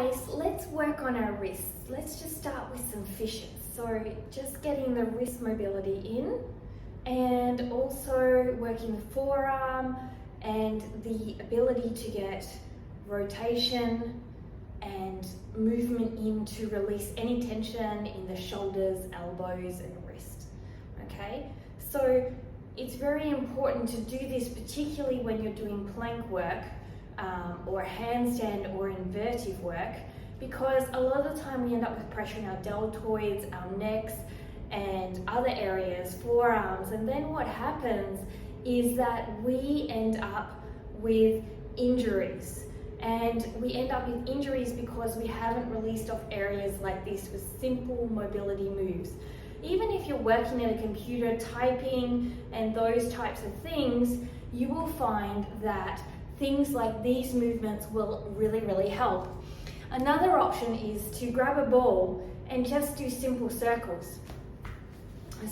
case, let's work on our wrists. Let's just start with some fishes. So just getting the wrist mobility in and also working the forearm and the ability to get rotation and movement in to release any tension in the shoulders, elbows and wrist. Okay, so it's very important to do this, particularly when you're doing plank work or handstand or invertive work, because a lot of the time we end up with pressure in our deltoids, our necks and other areas, forearms, and then what happens is that we end up with injuries. And we end up with injuries because we haven't released off areas like this with simple mobility moves. Even if you're working at a computer, typing and those types of things, you will find that things like these movements will really help. Another option is to grab a ball and just do simple circles.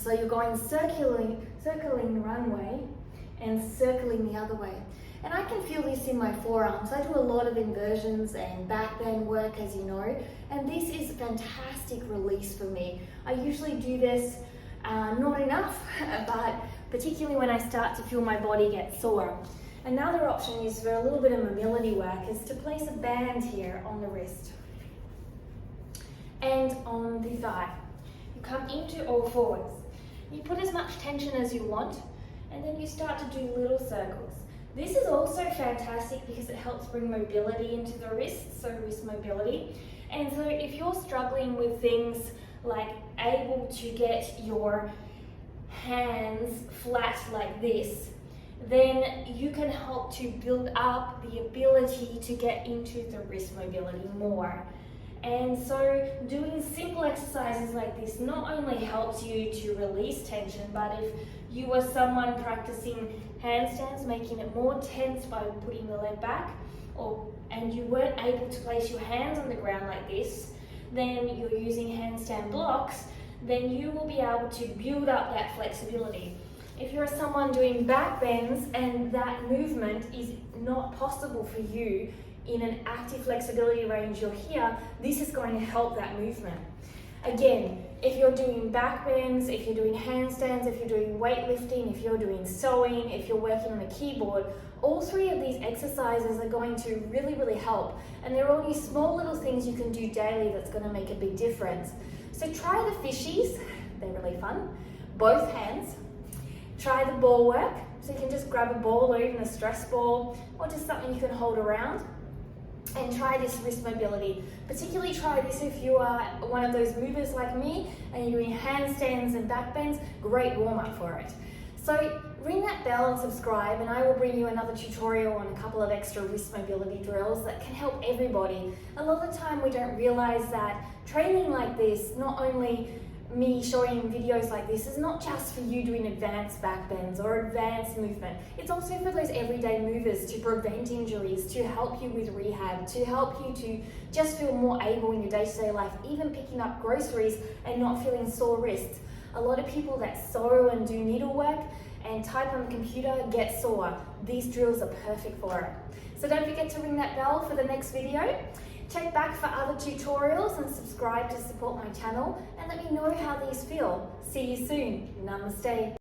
So you're going circling one way and circling the other way. And I can feel this in my forearms. I do a lot of inversions and back bend work, as you know, and this is fantastic release for me. I usually do this not enough, but particularly when I start to feel my body get sore. Another option is for a little bit of mobility work is to place a band here on the wrist and on the thigh. You come into all fours. You put as much tension as you want, and then you start to do little circles. This is also fantastic because it helps bring mobility into the wrist, so wrist mobility. And so if you're struggling with things like able to get your hands flat like this, then you can help to build up the ability to get into the wrist mobility more. And so doing simple exercises like this not only helps you to release tension, but if you are someone practicing handstands, making it more tense by putting the leg back, and you weren't able to place your hands on the ground like this, then you're using handstand blocks, then you will be able to build up that flexibility. If you're someone doing back bends and that movement is not possible for you in an active flexibility range you're here, this is going to help that movement. Again, if you're doing back bends, if you're doing handstands, if you're doing weightlifting, if you're doing sewing, if you're working on a keyboard, all three of these exercises are going to really help. And there are all these small little things you can do daily that's going to make a big difference. So try the fishies, they're really fun, both hands. Try the ball work, so you can just grab a ball or even a stress ball or just something you can hold around. And try this wrist mobility. Particularly try this if you are one of those movers like me and you're doing handstands and back bends, great warm up for it. So ring that bell and subscribe, and I will bring you another tutorial on a couple of extra wrist mobility drills that can help everybody. A lot of the time we don't realize that training like this, not only me showing videos like this, is not just for you doing advanced back bends or advanced movement. It's also for those everyday movers to prevent injuries, to help you with rehab, to help you to just feel more able in your day-to-day life, even picking up groceries and not feeling sore wrists. A lot of people that sew and do needlework and type on the computer get sore. These drills are perfect for it. So don't forget to ring that bell for the next video. Check back for other tutorials and subscribe to support my channel, and let me know how these feel. See you soon. Namaste.